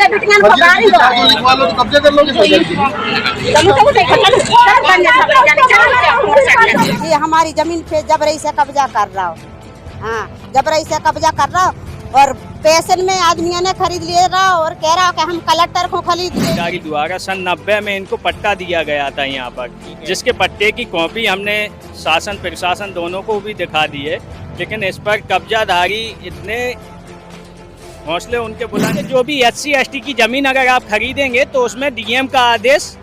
कब्जा कर लोगे। ये हमारी जमीन पे जबरई से कब्जा कर रहा हो। हाँ, जबरई से कब्जा कर रहा हो और पैसे में आदमियों ने खरीद ले रहा और कह रहा कि हम कलेक्टर को खरीद ले। सरकारी द्वारा सन 90 में इनको पट्टा दिया गया था यहाँ पर, जिसके पट्टे की कॉपी हमने शासन प्रशासन दोनों को भी दिखा दी है, लेकिन इस पर कब्जाधारी इतने हौसले उनके बुलंद हैं। जो भी SC ST की जमीन अगर आप खरीदेंगे तो उसमें DM का आदेश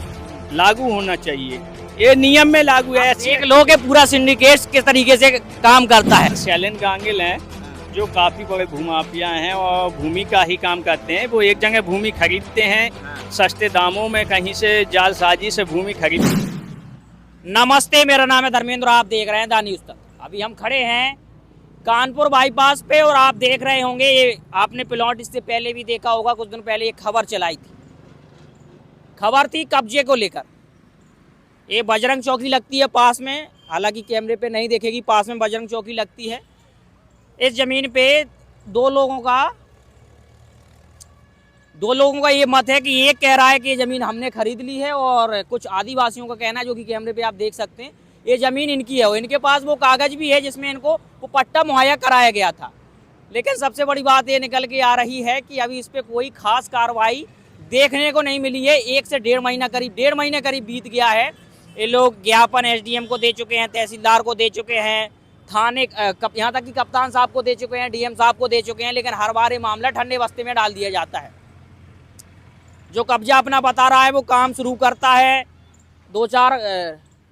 लागू होना चाहिए, ये नियम में लागू है। एक लोग पूरा सिंडिकेट किस तरीके से काम करता है। शैलेन गांगिल हैं जो काफ़ी बड़े भूमाफिया हैं और भूमि का ही काम करते हैं। वो एक जगह भूमि खरीदते हैं सस्ते दामों में, कहीं से जालसाजी से भूमि खरीदते। नमस्ते, मेरा नाम है धर्मेंद्र, आप देख रहे हैं द न्यूज़ तक। अभी हम खड़े हैं कानपुर बाईपास पे और आप देख रहे होंगे, ये आपने प्लॉट इससे पहले भी देखा होगा, कुछ दिन पहले एक खबर चलाई थी। खबर थी कब्जे को लेकर। ये बजरंग चौकी लगती है पास में, हालांकि कैमरे पे नहीं देखेगी, पास में बजरंग चौकी लगती है। इस ज़मीन पे दो लोगों का ये मत है कि एक कह रहा है कि ये ज़मीन हमने खरीद ली है और कुछ आदिवासियों का कहना है, जो कि कैमरे पे आप देख सकते हैं, ये ज़मीन इनकी है और इनके पास वो कागज़ भी है जिसमें इनको वो पट्टा मुहैया कराया गया था। लेकिन सबसे बड़ी बात ये निकल के आ रही है कि अभी इस पर कोई खास कार्रवाई देखने को नहीं मिली है। 1 से 1.5 महीने करीब बीत गया है। ये लोग ज्ञापन SDM को दे चुके हैं, तहसीलदार को दे चुके हैं, थाने यहाँ तक कि कप्तान साहब को दे चुके हैं, DM साहब को दे चुके हैं, लेकिन हर बार ये मामला ठंडे बस्ते में डाल दिया जाता है। जो कब्जा अपना बता रहा है वो काम शुरू करता है,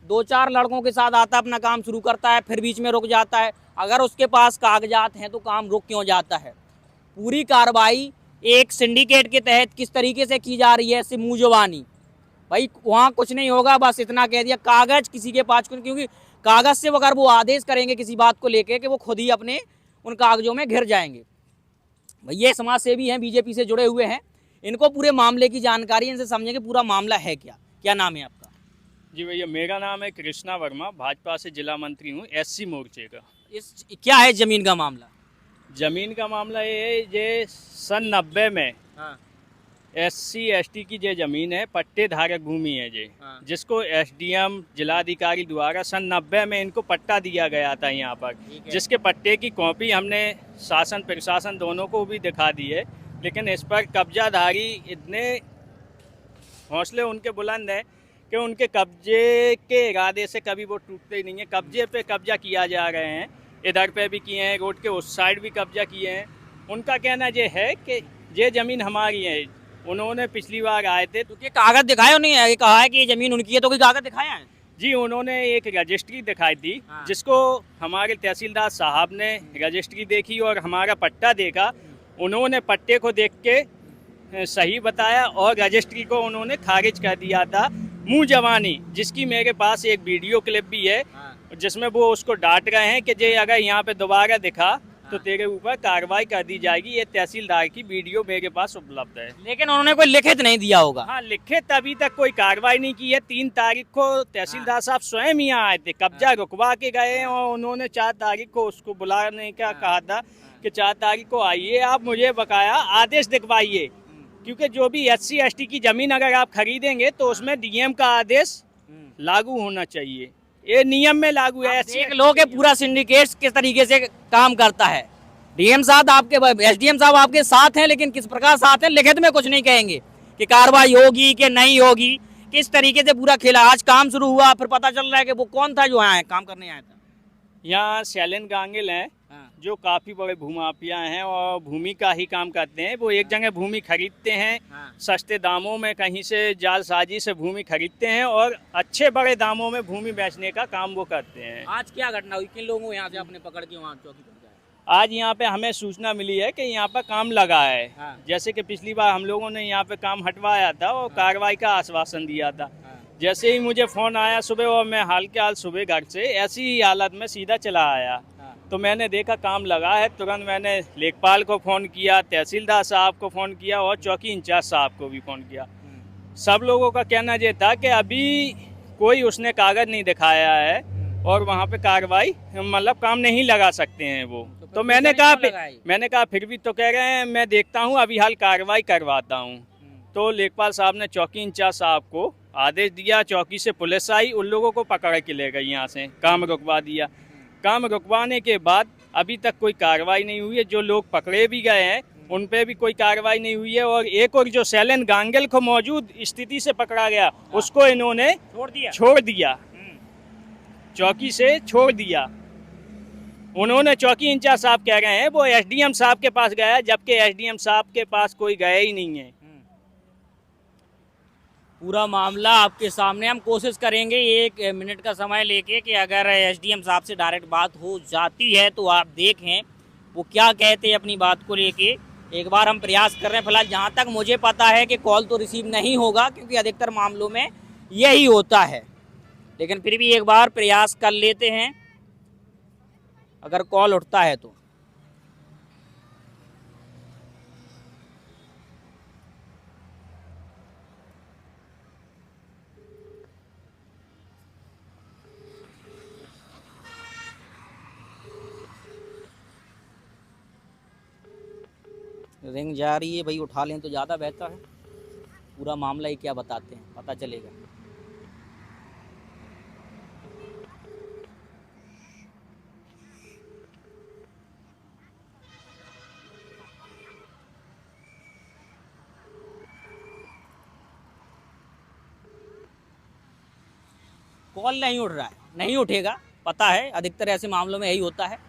दो चार लड़कों के साथ आता है, अपना काम शुरू करता है, फिर बीच में रुक जाता है। अगर उसके पास कागजात हैं तो काम रुक क्यों जाता है? पूरी कार्रवाई एक सिंडिकेट के तहत किस तरीके से की जा रही है, ऐसे मुँह जुबानी। भाई वहाँ कुछ नहीं होगा, बस इतना कह दिया, कागज़ किसी के पास, क्योंकि कागज़ से अगर वो आदेश करेंगे किसी बात को लेके कि वो खुद ही अपने उन कागजों में घिर जाएंगे। भाई ये समाज सेवी हैं, BJP से जुड़े हुए हैं, इनको पूरे मामले की जानकारी, इनसे समझेंगे पूरा मामला है क्या। क्या नाम है आपका? जी भैया, मेरा नाम है कृष्णा वर्मा, भाजपा से जिला मंत्री हूँ, SC मोर्चे का। क्या है ज़मीन का मामला? ज़मीन का मामला ये है, ये सन 90 में SC ST की जो ज़मीन है, पट्टे धारक भूमि है ये, जिसको SDM जिलाधिकारी द्वारा सन 90 में इनको पट्टा दिया गया था यहाँ पर, जिसके पट्टे की कॉपी हमने शासन प्रशासन दोनों को भी दिखा दी है। लेकिन इस पर कब्जाधारी इतने हौसले उनके बुलंद हैं कि उनके कब्जे के इरादे से कभी वो टूटते ही नहीं है। कब्जे पे कब्जा किया जा रहे हैं, इधर पे भी किए हैं, रोड के उस साइड भी कब्जा किए हैं। उनका कहना ये है कि ये ज़मीन हमारी है। उन्होंने पिछली बार आए थे तो क्या कागज़ दिखाए नहीं, कहा है कि ये ज़मीन उनकी है, तो कोई कागज़ दिखाया है? जी, उन्होंने एक रजिस्ट्री दिखाई थी, जिसको हमारे तहसीलदार साहब ने रजिस्ट्री देखी और हमारा पट्टा देखा। उन्होंने पट्टे को देख के सही बताया और रजिस्ट्री को उन्होंने खारिज कर दिया था, मुँह जवानी, जिसकी मेरे पास एक वीडियो क्लिप भी है, जिसमें वो उसको डांट रहे हैं कि जे अगर यहाँ पे दोबारा दिखा तो तेरे ऊपर कार्रवाई कर दी जाएगी। ये तहसीलदार की वीडियो मेरे पास उपलब्ध है। लेकिन उन्होंने कोई लिखित नहीं दिया होगा। हाँ, लिखित अभी तक कोई कार्रवाई नहीं की है। 3 तारीख को तहसीलदार साहब स्वयं यहाँ आए थे, कब्जा रुकवा के गए और उन्होंने 4 तारीख को उसको बुलाने का कहा था कि 4 तारीख को आइए, आप मुझे बकाया आदेश दिखवाइए, क्योंकि जो भी SC ST की ज़मीन अगर आप खरीदेंगे तो उसमें DM का आदेश लागू होना चाहिए, ये नियम में लागू है। एक लोग पूरा सिंडिकेट किस तरीके से काम करता है। DM साहब आपके, SDM साहब आपके साथ हैं, लेकिन किस प्रकार साथ हैं, लिखित में कुछ नहीं कहेंगे कि कार्रवाई होगी कि नहीं होगी। किस तरीके से पूरा खेला, आज काम शुरू हुआ, फिर पता चल रहा है कि वो कौन था जो यहाँ काम करने आया था। यहाँ शैलेन गांगिल हैं जो काफ़ी बड़े भूमाफिया हैं और भूमि का ही काम करते हैं। वो एक जगह भूमि खरीदते हैं सस्ते दामों में, कहीं से जालसाजी से भूमि खरीदते हैं और अच्छे बड़े दामों में भूमि बेचने का काम वो करते हैं। आज क्या घटना हुई, किन लोगों को यहाँ से आपने पकड़ के वहाँ चौकी पर? आज यहाँ पे हमें सूचना मिली है कि यहाँ पर काम लगा है। जैसे कि पिछली बार हम लोगों ने यहाँ पे काम हटवाया था और कार्रवाई का आश्वासन दिया था। जैसे ही मुझे फ़ोन आया सुबह और मैं हाल के हाल सुबह घर से ऐसी ही हालत में सीधा चला आया, तो मैंने देखा काम लगा है। तुरंत मैंने लेखपाल को फ़ोन किया, तहसीलदार साहब को फ़ोन किया और चौकी इंचार्ज साहब को भी फ़ोन किया। सब लोगों का कहना ये था कि अभी कोई उसने कागज़ नहीं दिखाया है और वहाँ पे कार्रवाई मतलब काम नहीं लगा सकते हैं वो। तो तो मैंने कहा फिर भी तो कह रहे हैं, मैं देखता हूँ अभी हाल कार्रवाई करवाता हूँ। तो लेखपाल साहब ने चौकी इंचार्ज साहब को आदेश दिया, चौकी से पुलिस आई, उन लोगों को पकड़ के ले गई, यहाँ से काम रुकवा दिया। काम रुकवाने के बाद अभी तक कोई कार्रवाई नहीं हुई है। जो लोग पकड़े भी गए हैं उन पे भी कोई कार्रवाई नहीं हुई है। और एक और जो सैलन गांगल को मौजूद स्थिति से पकड़ा गया उसको इन्होंने छोड़ दिया, चौकी से छोड़ दिया। उन्होंने चौकी इंचार्ज साहब कह रहे हैं वो एसडीएम साहब के पास गया, जबकि एसडीएम साहब के पास कोई गया ही नहीं है। पूरा मामला आपके सामने, हम कोशिश करेंगे 1 मिनट का समय लेके कि अगर एसडीएम साहब से डायरेक्ट बात हो जाती है तो आप देखें वो क्या कहते हैं अपनी बात को लेके। एक बार हम प्रयास कर रहे हैं। फिलहाल जहाँ तक मुझे पता है कि कॉल तो रिसीव नहीं होगा, क्योंकि अधिकतर मामलों में यही होता है, लेकिन फिर भी एक बार प्रयास कर लेते हैं अगर कॉल उठता है तो। रिंग जा रही है भाई, उठा लें तो ज़्यादा बेहतर है। पूरा मामला ही क्या बताते हैं, पता चलेगा। कॉल नहीं उठ रहा है, नहीं उठेगा, पता है अधिकतर ऐसे मामलों में यही होता है।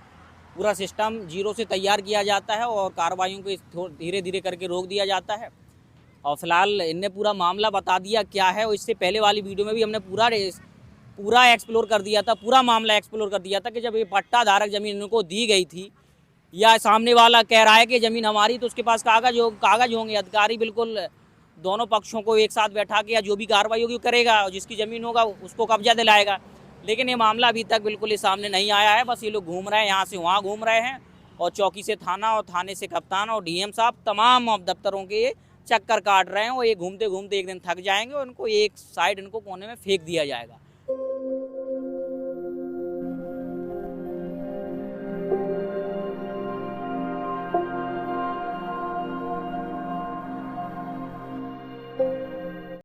पूरा सिस्टम जीरो से तैयार किया जाता है और कार्रवाइयों को धीरे धीरे करके रोक दिया जाता है। और फिलहाल इनने पूरा मामला बता दिया क्या है। और इससे पहले वाली वीडियो में भी हमने पूरा एक्सप्लोर कर दिया था, पूरा मामला एक्सप्लोर कर दिया था कि जब ये पट्टा धारक ज़मीन इनको दी गई थी, या सामने वाला कह रहा है कि ज़मीन हमारी, तो उसके पास कागज़ होंगे। अधिकारी बिल्कुल दोनों पक्षों को एक साथ बैठा के या जो भी कार्रवाई होगी करेगा, और जिसकी ज़मीन होगा उसको कब्जा दिलाएगा। लेकिन ये मामला अभी तक बिल्कुल ही सामने नहीं आया है। बस ये लोग घूम रहे हैं, यहाँ से वहाँ घूम रहे हैं, और चौकी से थाना और थाने से कप्तान और डीएम साहब तमाम दफ्तरों के ये चक्कर काट रहे हैं। और ये घूमते घूमते एक दिन थक जाएंगे और इनको एक साइड इनको कोने में फेंक दिया जाएगा।